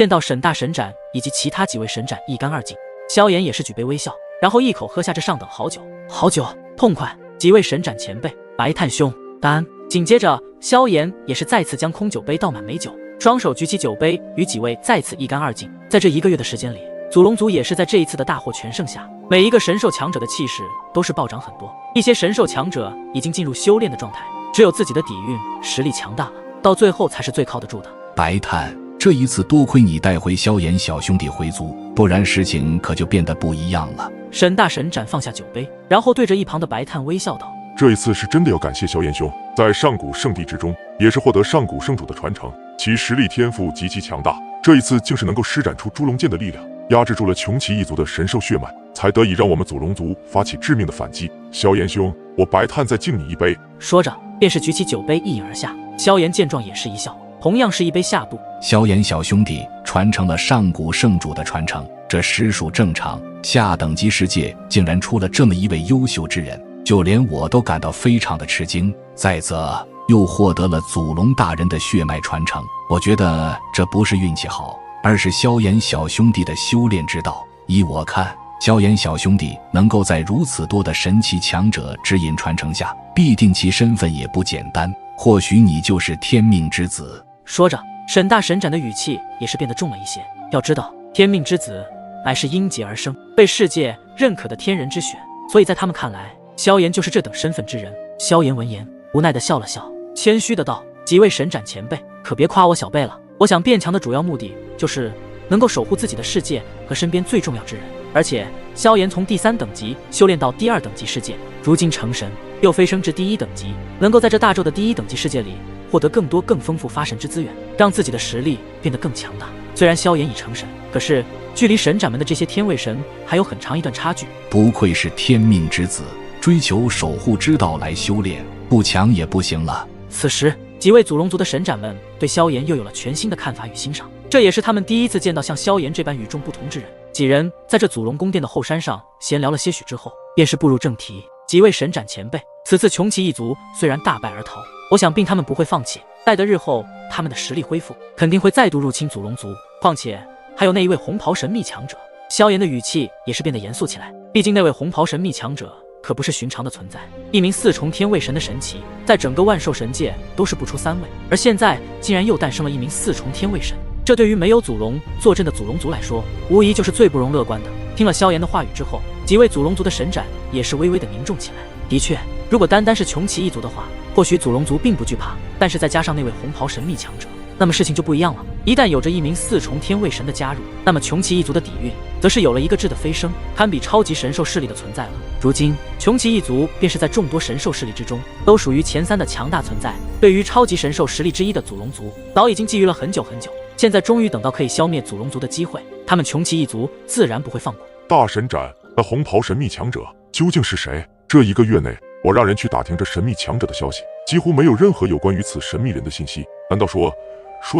见到沈大神斩以及其他几位神斩一干二净，萧炎也是举杯微笑，然后一口喝下这上等好酒，好酒，痛快！几位神斩前辈，白炭兄，干！紧接着，萧炎也是再次将空酒杯倒满美酒，双手举起酒杯，与几位再次一干二净。在这1个月的时间里，祖龙族也是在这一次的大获全胜下，每一个神兽强者的气势都是暴涨很多，一些神兽强者已经进入修炼的状态，只有自己的底蕴实力强大了，到最后才是最靠得住的。白炭，这一次多亏你带回萧炎小兄弟回族，不然事情可就变得不一样了。沈大神斩放下酒杯，然后对着一旁的白炭微笑道：这一次是真的要感谢萧炎兄，在上古圣地之中也是获得上古圣主的传承，其实力天赋极其强大，这一次竟是能够施展出猪龙剑的力量，压制住了穷奇一族的神兽血脉，才得以让我们祖龙族发起致命的反击。萧炎兄，我白炭再敬你一杯。说着便是举起酒杯一饮而下。萧炎见状也是一笑，同样是一杯下肚。萧炎小兄弟传承了上古圣主的传承，这实属正常，下等级世界竟然出了这么一位优秀之人，就连我都感到非常的吃惊。再则又获得了祖龙大人的血脉传承，我觉得这不是运气好，而是萧炎小兄弟的修炼之道。依我看，萧炎小兄弟能够在如此多的神奇强者指引传承下，必定其身份也不简单，或许你就是天命之子。说着，沈大神斩的语气也是变得重了一些。要知道，天命之子乃是因劫而生，被世界认可的天人之选，所以在他们看来，萧炎就是这等身份之人。萧炎闻言无奈地笑了笑，谦虚的道：几位神斩前辈，可别夸我小辈了，我想变强的主要目的就是能够守护自己的世界和身边最重要之人。而且萧炎从第3等级修炼到第2等级世界，如今成神，又飞升至第1等级，能够在这大宙的第1等级世界里获得更多更丰富发神之资源，让自己的实力变得更强大。虽然萧炎已成神，可是距离神斩们的这些天位神还有很长一段差距。不愧是天命之子，追求守护之道来修炼，不强也不行了。此时几位祖龙族的神斩们对萧炎又有了全新的看法与欣赏，这也是他们第一次见到像萧炎这般与众不同之人。几人在这祖龙宫殿的后山上闲聊了些许之后，便是步入正题。几位神斩前辈，此次穷奇一族虽然大败而逃，我想并他们不会放弃，待得日后他们的实力恢复，肯定会再度入侵祖龙族。况且还有那一位红袍神秘强者。萧炎的语气也是变得严肃起来，毕竟那位红袍神秘强者可不是寻常的存在，一名4重天位神的神奇，在整个万兽神界都是不出3位，而现在竟然又诞生了一名4重天位神，这对于没有祖龙坐镇的祖龙族来说，无疑就是最不容乐观的。听了萧炎的话语之后，几位祖龙族的神斩也是微微的凝重起来。的确，如果单单是穷奇一族的话，或许祖龙族并不惧怕，但是再加上那位红袍神秘强者，那么事情就不一样了。一旦有着一名4重天位神的加入，那么穷奇一族的底蕴则是有了一个质的飞升，堪比超级神兽势力的存在了。如今穷奇一族便是在众多神兽势力之中都属于前3的强大存在，对于超级神兽实力之一的祖龙族早已经觊觎了很久很久，现在终于等到可以消灭祖龙族的机会，他们穷奇一族自然不会放过。大神斩，那红袍神秘强者究竟是谁？这1个月内，我让人去打听这神秘强者的消息，几乎没有任何有关于此神秘人的信息。难道说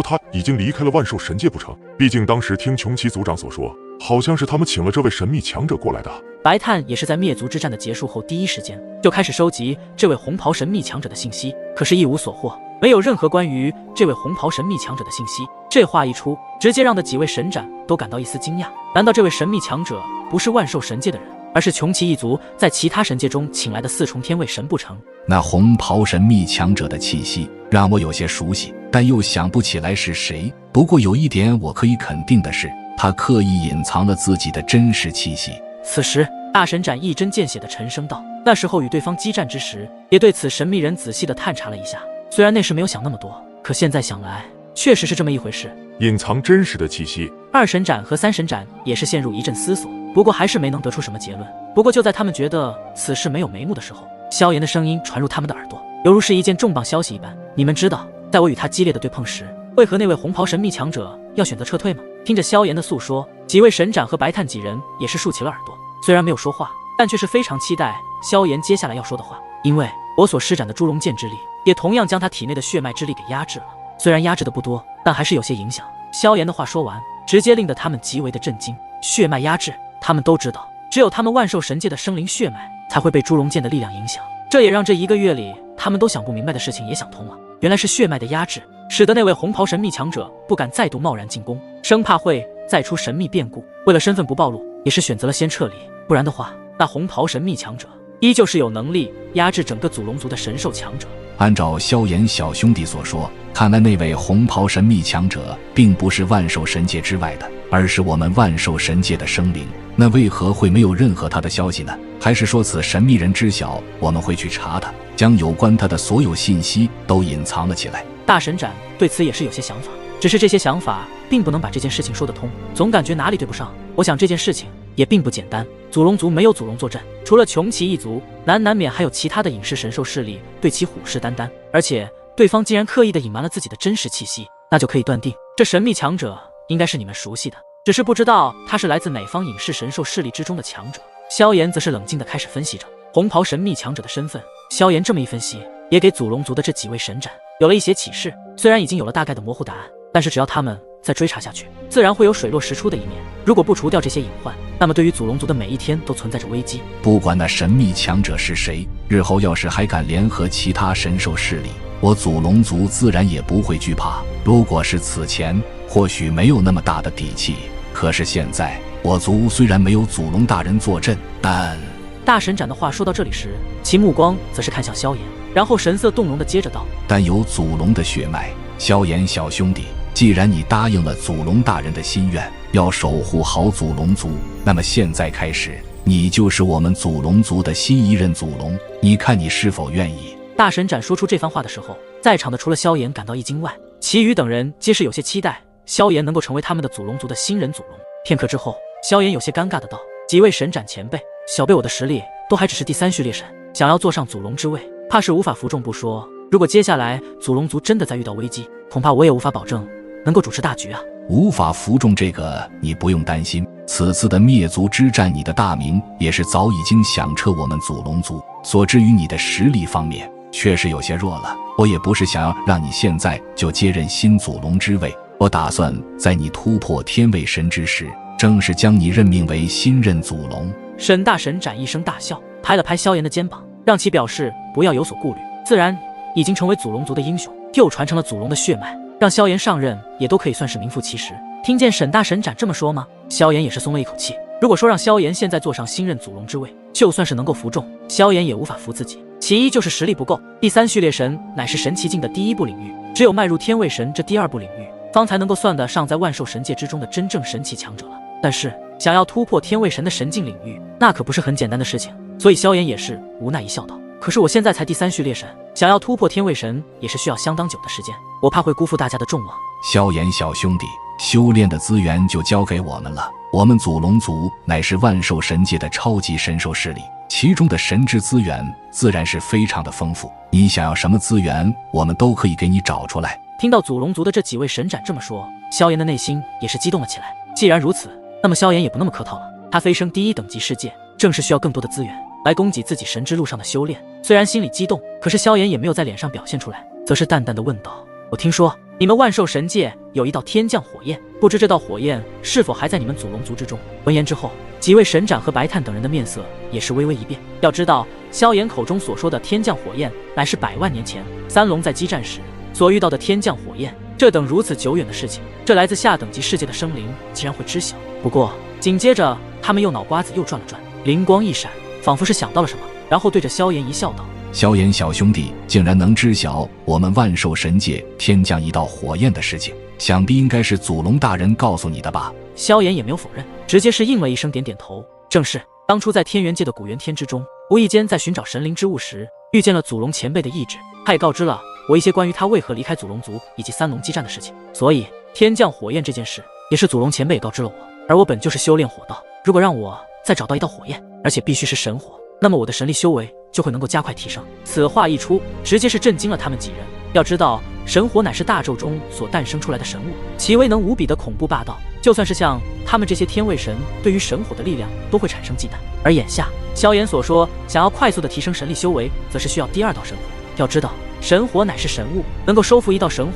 他已经离开了万兽神界不成？毕竟当时听穷奇族长所说，好像是他们请了这位神秘强者过来的。白炭也是在灭族之战的结束后第一时间就开始收集这位红袍神秘强者的信息，可是一无所获，没有任何关于这位红袍神秘强者的信息。这话一出，直接让的几位神斩都感到一丝惊讶。难道这位神秘强者不是万兽神界的人，而是穷奇一族在其他神界中请来的4重天位神不成？那红袍神秘强者的气息让我有些熟悉，但又想不起来是谁。不过有一点我可以肯定的是，他刻意隐藏了自己的真实气息。此时大神斩一针见血的沉声道，那时候与对方激战之时，也对此神秘人仔细的探查了一下，虽然那时没有想那么多，可现在想来确实是这么一回事。隐藏真实的气息。2神斩和3神斩也是陷入一阵思索，不过还是没能得出什么结论。不过就在他们觉得此事没有眉目的时候，萧炎的声音传入他们的耳朵，犹如是一件重磅消息一般。你们知道在我与他激烈的对碰时，为何那位红袍神秘强者要选择撤退吗？听着萧炎的诉说，几位神斩和白炭几人也是竖起了耳朵，虽然没有说话，但却是非常期待萧炎接下来要说的话。因为我所施展的猪龙剑之力也同样将他体内的血脉之力给压制了，虽然压制的不多，但还是有些影响。萧炎的话说完，直接令得他们极为的震惊。血脉压制，他们都知道，只有他们万兽神界的生灵血脉才会被猪龙剑的力量影响，这也让这1个月里他们都想不明白的事情也想通了。原来是血脉的压制，使得那位红袍神秘强者不敢再度贸然进攻，生怕会再出神秘变故。为了身份不暴露，也是选择了先撤离，不然的话，那红袍神秘强者依旧是有能力压制整个祖龙族的神兽强者。按照萧炎小兄弟所说，看来那位红袍神秘强者并不是万兽神界之外的，而是我们万兽神界的生灵。那为何会没有任何他的消息呢？还是说此神秘人知晓我们会去查他，将有关他的所有信息都隐藏了起来？大神斩对此也是有些想法，只是这些想法并不能把这件事情说得通，总感觉哪里对不上。我想这件事情也并不简单，祖龙族没有祖龙坐镇，除了穷奇一族，难免还有其他的隐世神兽势力对其虎视眈眈，而且对方既然刻意的隐瞒了自己的真实气息，那就可以断定这神秘强者应该是你们熟悉的，只是不知道他是来自哪方隐世神兽势力之中的强者。萧炎则是冷静地开始分析着红袍神秘强者的身份。萧炎这么一分析，也给祖龙族的这几位神斩有了一些启示。虽然已经有了大概的模糊答案，但是只要他们再追查下去，自然会有水落石出的一面。如果不除掉这些隐患，那么对于祖龙族的每一天都存在着危机。不管那神秘强者是谁，日后要是还敢联合其他神兽势力，我祖龙族自然也不会惧怕。如果是此前，或许没有那么大的底气，可是现在我族虽然没有祖龙大人坐镇，但……大神斩的话说到这里时，其目光则是看向萧炎，然后神色动容的接着道：但有祖龙的血脉，萧炎小兄弟，既然你答应了祖龙大人的心愿，要守护好祖龙族，那么现在开始，你就是我们祖龙族的新一任祖龙，你看你是否愿意？大神斩说出这番话的时候，在场的除了萧炎感到一惊外，其余等人皆是有些期待萧炎能够成为他们的祖龙族的新人祖龙。片刻之后，萧炎有些尴尬的道：几位神斩前辈，小辈我的实力都还只是第3序列神，想要坐上祖龙之位，怕是无法服众不说，如果接下来祖龙族真的再遇到危机，恐怕我也无法保证能够主持大局啊。无法服众这个你不用担心，此次的灭族之战，你的大名也是早已经响彻我们祖龙族，所至于你的实力方面确实有些弱了。我也不是想要让你现在就接任新祖龙之位，我打算在你突破天位神之时，正式将你任命为新任祖龙。沈大神斩一声大笑，拍了拍萧炎的肩膀，让其表示不要有所顾虑。自然已经成为祖龙族的英雄，又传承了祖龙的血脉，让萧炎上任也都可以算是名副其实。听见沈大神斩这么说吗？萧炎也是松了一口气。如果说让萧炎现在坐上新任祖龙之位，就算是能够服众，萧炎也无法服自己。其一就是实力不够，第3序列神乃是神奇境的第1步领域，只有迈入天位神这第2步领域，方才能够算得上在万兽神界之中的真正神奇强者了。但是想要突破天位神的神境领域，那可不是很简单的事情。所以萧炎也是无奈一笑道：可是我现在才第3序列神，想要突破天位神也是需要相当久的时间，我怕会辜负大家的众望。萧炎小兄弟，修炼的资源就交给我们了。我们祖龙族乃是万兽神界的超级神兽势力，其中的神之资源自然是非常的丰富，你想要什么资源，我们都可以给你找出来。听到祖龙族的这几位神斩这么说，萧炎的内心也是激动了起来。既然如此，那么萧炎也不那么客套了。他飞升第1等级世界，正是需要更多的资源来供给自己神之路上的修炼。虽然心里激动，可是萧炎也没有在脸上表现出来，则是淡淡的问道：我听说你们万兽神界有一道天降火焰，不知这道火焰是否还在你们祖龙族之中？闻言之后，几位神斩和白炭等人的面色也是微微一变。要知道，萧炎口中所说的天降火焰，乃是100万年前三龙在激战时所遇到的天降火焰。这等如此久远的事情，这来自下等级世界的生灵竟然会知晓。不过紧接着他们右脑瓜子又转了转，灵光一闪，仿佛是想到了什么，然后对着萧炎一笑道：萧炎小兄弟竟然能知晓我们万兽神界天降一道火焰的事情，想必应该是祖龙大人告诉你的吧？萧炎也没有否认，直接是应了一声，点点头。正是当初在天元界的古元天之中，无意间在寻找神灵之物时，遇见了祖龙前辈的意志，他也告知了我一些关于他为何离开祖龙族以及三龙激战的事情。所以天降火焰这件事，也是祖龙前辈也告知了我。而我本就是修炼火道，如果让我再找到一道火焰，而且必须是神火，那么我的神力修为就会能够加快提升。此话一出，直接是震惊了他们几人。要知道，神火乃是大咒中所诞生出来的神物，其威能无比的恐怖霸道，就算是像他们这些天位神，对于神火的力量都会产生忌惮。而眼下萧炎所说想要快速的提升神力修为，则是需要第2道神火。要知道，神火乃是神物，能够收服1道神火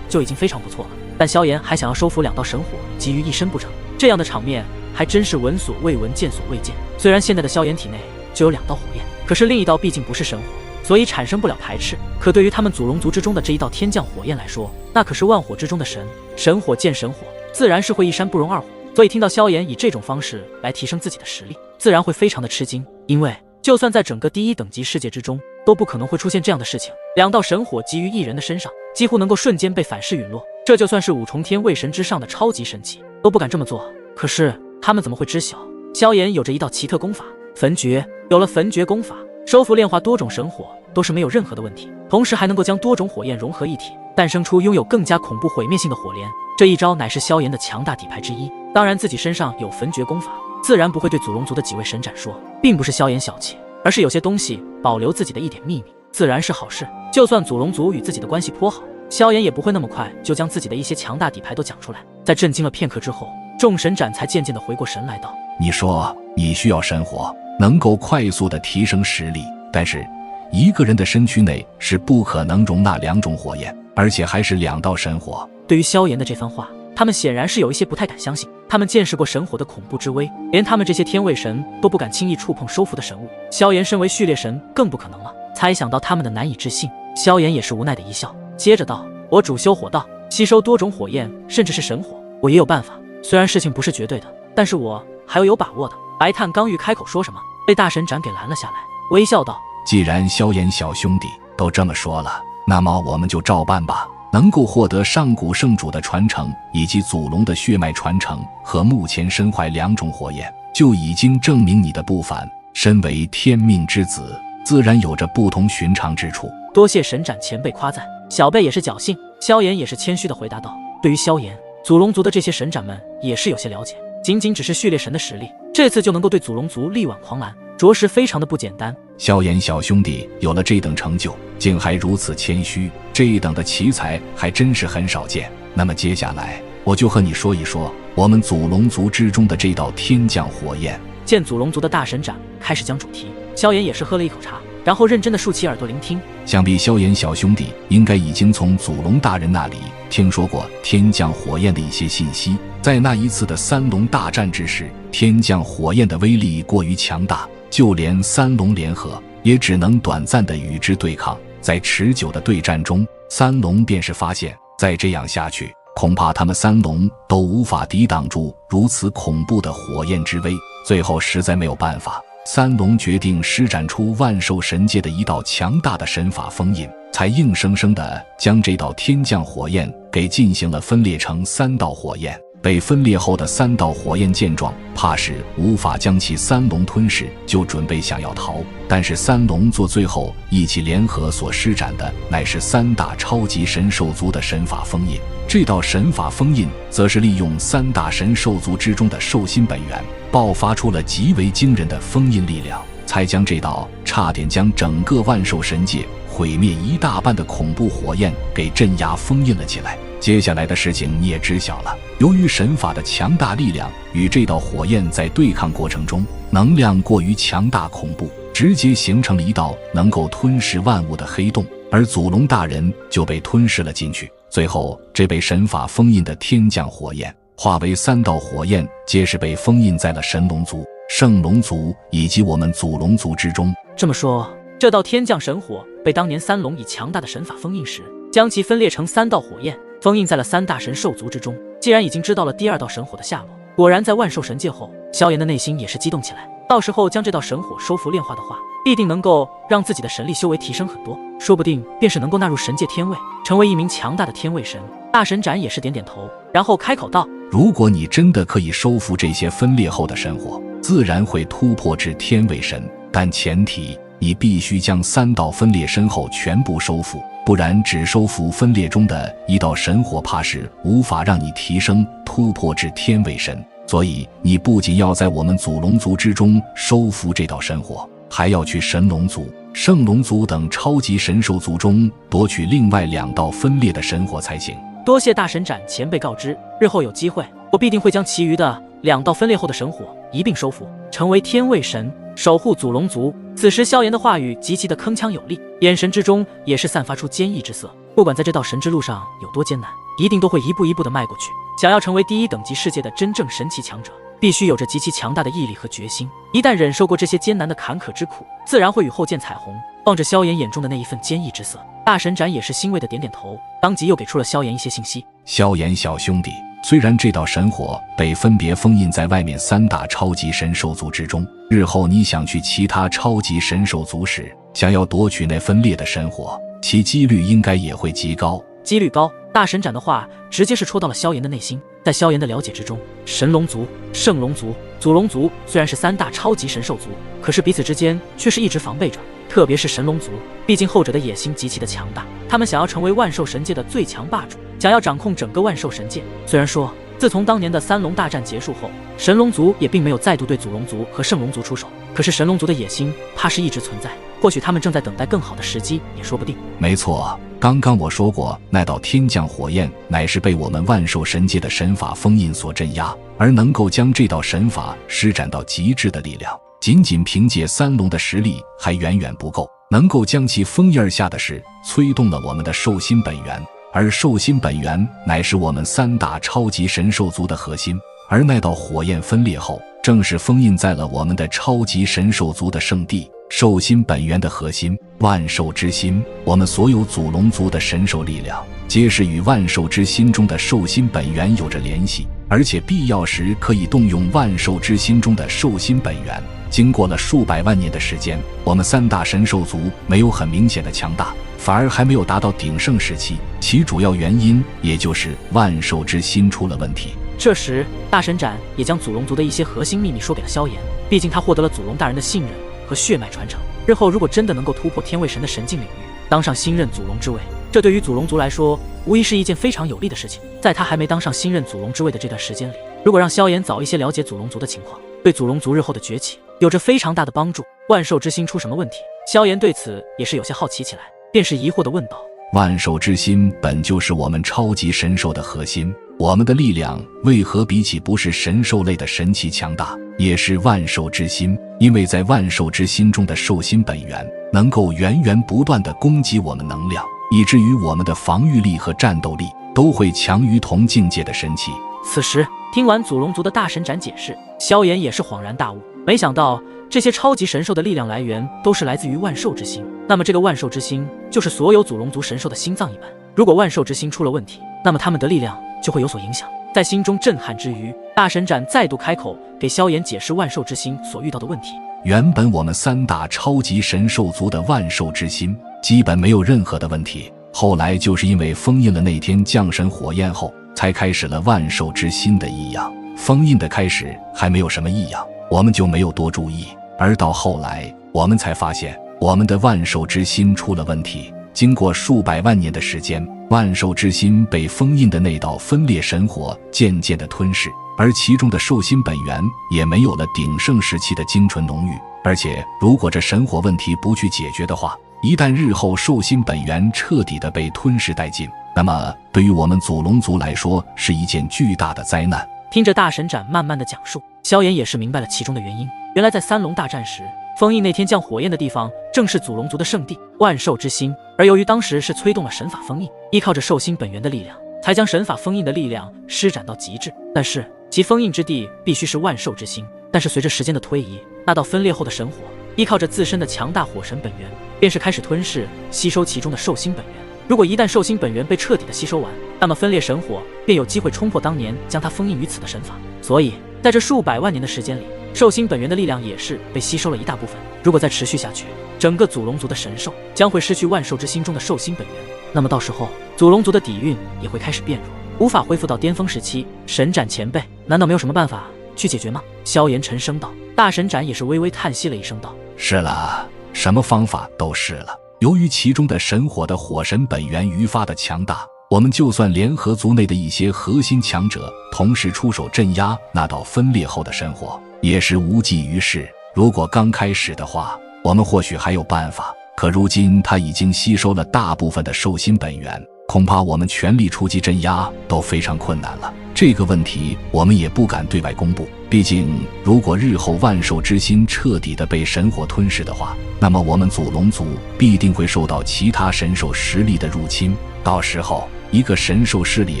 就已经非常不错了，但萧炎还想要收服2道神火集于一身不成，这样的场面还真是闻所未闻，见所未见。虽然现在的萧炎体内就有2道火焰，可是另一道毕竟不是神火，所以产生不了排斥。可对于他们祖龙族之中的这一道天降火焰来说，那可是万火之中的神，神火见神火，自然是会一山不容二虎。所以听到萧炎以这种方式来提升自己的实力，自然会非常的吃惊。因为就算在整个第一等级世界之中，都不可能会出现这样的事情。2道神火集于一人的身上，几乎能够瞬间被反噬陨落。这就算是5重天位神之上的超级神奇，都不敢这么做。可是他们怎么会知晓，萧炎有着一道奇特功法焚诀。有了焚诀功法，收服炼化多种神火都是没有任何的问题，同时还能够将多种火焰融合一体，诞生出拥有更加恐怖毁灭性的火莲。这一招乃是萧炎的强大底牌之一。当然自己身上有焚诀功法，自然不会对祖龙族的几位神斩说，并不是萧炎小气，而是有些东西保留自己的一点秘密，自然是好事。就算祖龙族与自己的关系颇好，萧炎也不会那么快就将自己的一些强大底牌都讲出来。在震惊了片刻之后，众神斩才渐渐地回过神来道：你说你需要神火，能够快速地提升实力，但是一个人的身躯内是不可能容纳2种火焰，而且还是2道神火。对于萧炎的这番话，他们显然是有一些不太敢相信。他们见识过神火的恐怖之威，连他们这些天位神都不敢轻易触碰收服的神物，萧炎身为序列神更不可能了。猜想到他们的难以置信，萧炎也是无奈的一笑，接着道：我主修火道，吸收多种火焰，甚至是神火，我也有办法。虽然事情不是绝对的，但是我还有把握的。白炭刚欲开口说什么，被大神斩给拦了下来，微笑道：既然萧炎小兄弟都这么说了，那么我们就照办吧。能够获得上古圣主的传承，以及祖龙的血脉传承，和目前身怀2种火焰，就已经证明你的不凡。身为天命之子，自然有着不同寻常之处。多谢神斩前辈夸赞，小辈也是侥幸。萧炎也是谦虚地回答道。对于萧炎，祖龙族的这些神斩们也是有些了解，仅仅只是序列神的实力，这次就能够对祖龙族力挽狂澜，着实非常的不简单。萧炎小兄弟有了这等成就，竟还如此谦虚，这等的奇才还真是很少见。那么接下来我就和你说一说我们祖龙族之中的这道天降火焰。见祖龙族的大神斩开始讲主题，萧炎也是喝了一口茶，然后认真的竖起耳朵聆听。想必萧炎小兄弟应该已经从祖龙大人那里听说过天降火焰的一些信息。在那一次的3龙大战之时，天降火焰的威力过于强大，就连3龙联合也只能短暂地与之对抗。在持久的对战中，3龙便是发现，再这样下去，恐怕他们3龙都无法抵挡住如此恐怖的火焰之威。最后实在没有办法，3龙决定施展出万兽神界的一道强大的神法封印，才硬生生地将这道天降火焰给进行了分裂成3道火焰。被分裂后的3道火焰见状，怕是无法将其3龙吞噬，就准备想要逃。但是3龙做最后一起联合所施展的，乃是3大超级神兽族的神法封印。这道神法封印则是利用3大神兽族之中的兽心本源，爆发出了极为惊人的封印力量，才将这道差点将整个万兽神界毁灭一大半的恐怖火焰给镇压封印了起来。接下来的事情你也知晓了，由于神法的强大力量与这道火焰在对抗过程中能量过于强大恐怖，直接形成了一道能够吞噬万物的黑洞，而祖龙大人就被吞噬了进去。最后这被神法封印的天降火焰化为3道火焰，皆是被封印在了神龙族、圣龙族以及我们祖龙族之中。这么说，这道天降神火被当年3龙以强大的神法封印时，将其分裂成3道火焰，封印在了3大神兽族之中。既然已经知道了第2道神火的下落，果然在万兽神界后，萧炎的内心也是激动起来。到时候将这道神火收服炼化的话，必定能够让自己的神力修为提升很多，说不定便是能够纳入神界天位，成为一名强大的天位神。大神斩也是点点头，然后开口道：如果你真的可以收服这些分裂后的神火，自然会突破至天位神，但前提你必须将3道分裂身后全部收服，不然只收服分裂中的一道神火，怕是无法让你提升突破至天位神。所以你不仅要在我们祖龙族之中收服这道神火，还要去神龙族、圣龙族等超级神兽族中夺取另外2道分裂的神火才行。多谢大神斩前辈告知，日后有机会，我必定会将其余的2道分裂后的神火一并收服，成为天位神，守护祖龙族。此时萧炎的话语极其的铿锵有力，眼神之中也是散发出坚毅之色。不管在这道神之路上有多艰难，一定都会一步一步的迈过去。想要成为第1等级世界的真正神奇强者，必须有着极其强大的毅力和决心。一旦忍受过这些艰难的坎坷之苦，自然会与后见彩虹。望着萧炎眼中的那一份坚毅之色，大神斩也是欣慰的点点头，当即又给出了萧炎一些信息。萧炎小兄弟，虽然这道神火被分别封印在外面3大超级神兽族之中，日后你想去其他超级神兽族时，想要夺取那分裂的神火，其几率应该也会极高。几率高，大神斩的话直接是戳到了萧炎的内心。在萧炎的了解之中，神龙族、圣龙族、祖龙族虽然是3大超级神兽族，可是彼此之间却是一直防备着。特别是神龙族，毕竟后者的野心极其的强大，他们想要成为万兽神界的最强霸主，想要掌控整个万兽神界。虽然说自从当年的3龙大战结束后，神龙族也并没有再度对祖龙族和圣龙族出手，可是神龙族的野心怕是一直存在，或许他们正在等待更好的时机也说不定。没错，刚刚我说过，那道天降火焰乃是被我们万兽神界的神法封印所镇压，而能够将这道神法施展到极致的力量，仅仅凭借3龙的实力还远远不够，能够将其封印下的是催动了我们的兽心本源，而兽心本源乃是我们3大超级神兽族的核心，而那道火焰分裂后，正是封印在了我们的超级神兽族的圣地。兽心本源的核心，万兽之心，我们所有祖龙族的神兽力量，皆是与万兽之心中的兽心本源有着联系，而且必要时可以动用万兽之心中的兽心本源。经过了数百万年的时间，我们3大神兽族没有很明显的强大，反而还没有达到鼎盛时期，其主要原因也就是万兽之心出了问题。这时大神斩也将祖龙族的一些核心秘密说给了萧炎，毕竟他获得了祖龙大人的信任和血脉传承，日后如果真的能够突破天位神的神境领域，当上新任祖龙之位，这对于祖龙族来说无疑是一件非常有利的事情。在他还没当上新任祖龙之位的这段时间里，如果让萧炎早一些了解祖龙族的情况，对祖龙族日后的崛起有着非常大的帮助。万兽之心出什么问题？萧炎对此也是有些好奇起来，便是疑惑地问道：万兽之心本就是我们超级神兽的核心，我们的力量为何比起不是神兽类的神奇强大？也是万兽之心，因为在万兽之心中的兽心本源能够源源不断地供给我们能量，以至于我们的防御力和战斗力都会强于同境界的神器。此时听完祖龙族的大神斩解释，萧炎也是恍然大悟，没想到这些超级神兽的力量来源都是来自于万兽之心，那么这个万兽之心就是所有祖龙族神兽的心脏一般。如果万兽之心出了问题，那么他们的力量就会有所影响。在心中震撼之余，大神斩再度开口给萧炎解释万兽之心所遇到的问题。原本我们3大超级神兽族的万兽之心基本没有任何的问题，后来就是因为封印了那天降神火焰后，才开始了万兽之心的异样。封印的开始还没有什么异样，我们就没有多注意，而到后来我们才发现我们的万兽之心出了问题。经过数百万年的时间，万兽之心被封印的那道分裂神火渐渐地吞噬，而其中的兽心本源也没有了鼎盛时期的精纯浓郁。而且如果这神火问题不去解决的话，一旦日后兽心本源彻底的被吞噬殆尽，那么对于我们祖龙族来说是一件巨大的灾难。听着大神斩慢慢的讲述，萧炎也是明白了其中的原因。原来在3龙大战时，封印那天降火焰的地方正是祖龙族的圣地万兽之心，而由于当时是催动了神法封印，依靠着兽心本源的力量，才将神法封印的力量施展到极致。但是其封印之地必须是万兽之心，但是随着时间的推移，那道分裂后的神火依靠着自身的强大火神本源，便是开始吞噬吸收其中的兽心本源。如果一旦兽心本源被彻底的吸收完，那么分裂神火便有机会冲破当年将它封印于此的神法。所以在这数百万年的时间里，兽心本源的力量也是被吸收了一大部分。如果再持续下去，整个祖龙族的神兽将会失去万兽之心中的兽心本源，那么到时候祖龙族的底蕴也会开始变弱，无法恢复到巅峰时期。神斩前辈，难道没有什么办法去解决吗？萧炎沉声道。大神斩也是微微叹息了一声道：是了，什么方法都试了，由于其中的神火的火神本源愈发的强大，我们就算联合族内的一些核心强者同时出手镇压那道分裂后的神火，也是无济于事。如果刚开始的话，我们或许还有办法，可如今它已经吸收了大部分的兽心本源，恐怕我们全力出击镇压都非常困难了。这个问题我们也不敢对外公布，毕竟如果日后万兽之心彻底的被神火吞噬的话，那么我们祖龙族必定会受到其他神兽实力的入侵，到时候一个神兽势力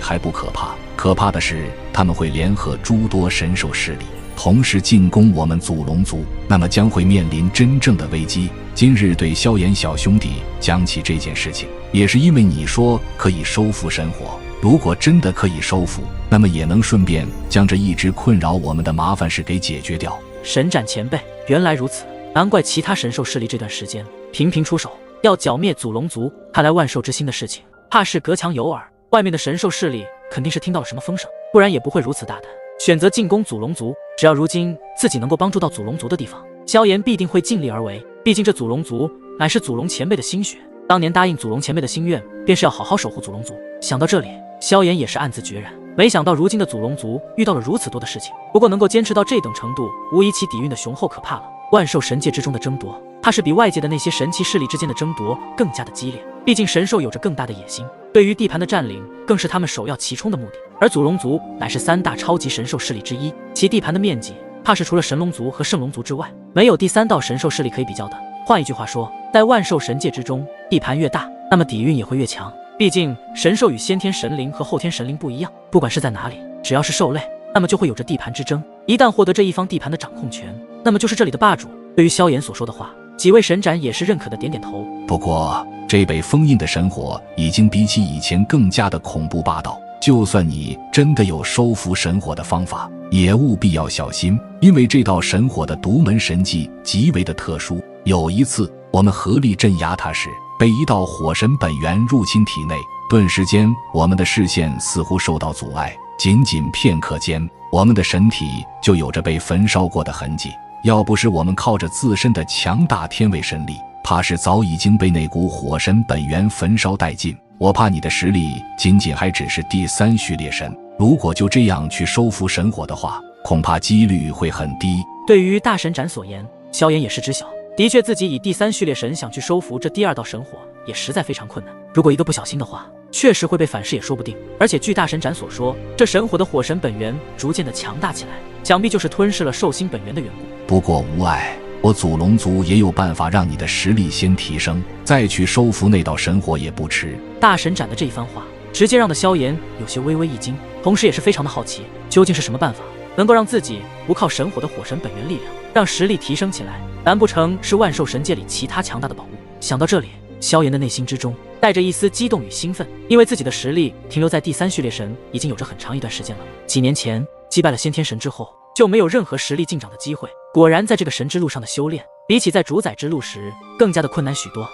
还不可怕，可怕的是他们会联合诸多神兽势力同时进攻我们祖龙族，那么将会面临真正的危机。今日对萧炎小兄弟讲起这件事情，也是因为你说可以收复神火，如果真的可以收服，那么也能顺便将这一直困扰我们的麻烦事给解决掉。神斩前辈，原来如此，难怪其他神兽势力这段时间频频出手，要剿灭祖龙族。看来万兽之心的事情，怕是隔墙有耳。外面的神兽势力肯定是听到了什么风声，不然也不会如此大胆，选择进攻祖龙族。只要如今自己能够帮助到祖龙族的地方，萧炎必定会尽力而为。毕竟这祖龙族乃是祖龙前辈的心血，当年答应祖龙前辈的心愿，便是要好好守护祖龙族。想到这里，萧炎也是暗自决然。没想到如今的祖龙族遇到了如此多的事情，不过能够坚持到这等程度，无疑其底蕴的雄厚可怕了。万兽神界之中的争夺，怕是比外界的那些神奇势力之间的争夺更加的激烈。毕竟神兽有着更大的野心，对于地盘的占领更是他们首要其冲的目的。而祖龙族乃是3大超级神兽势力之一，其地盘的面积怕是除了神龙族和圣龙族之外，没有第3道神兽势力可以比较的。换一句话说，在万兽神界之中，地盘越大，那么底蕴也会越强。毕竟神兽与先天神灵和后天神灵不一样，不管是在哪里，只要是兽类，那么就会有着地盘之争。一旦获得这一方地盘的掌控权，那么就是这里的霸主。对于萧炎所说的话，几位神斩也是认可的点点头。不过这被封印的神火已经比起以前更加的恐怖霸道，就算你真的有收服神火的方法，也务必要小心，因为这道神火的独门神技极为的特殊。有一次我们合力镇压它时，被一道火神本源入侵体内，顿时间我们的视线似乎受到阻碍，仅仅片刻间，我们的神体就有着被焚烧过的痕迹。要不是我们靠着自身的强大天位神力，怕是早已经被那股火神本源焚烧殆尽。我怕你的实力仅仅还只是第3序列神，如果就这样去收服神火的话，恐怕几率会很低。对于大神斩所言，萧炎也是知晓，的确自己以第3序列神想去收服这第2道神火，也实在非常困难。如果一个不小心的话，确实会被反噬也说不定。而且据大神斩所说，这神火的火神本源逐渐的强大起来，想必就是吞噬了兽心本源的缘故。不过无碍，我祖龙族也有办法让你的实力先提升，再去收服那道神火也不迟。大神斩的这一番话，直接让的萧炎有些微微一惊，同时也是非常的好奇，究竟是什么办法能够让自己不靠神火的火神本源力量，让实力提升起来？难不成是万兽神界里其他强大的宝物？想到这里，萧炎的内心之中带着一丝激动与兴奋，因为自己的实力停留在第3序列神已经有着很长一段时间了。几年前击败了先天神之后，就没有任何实力进长的机会。果然在这个神之路上的修炼，比起在主宰之路时更加的困难许多。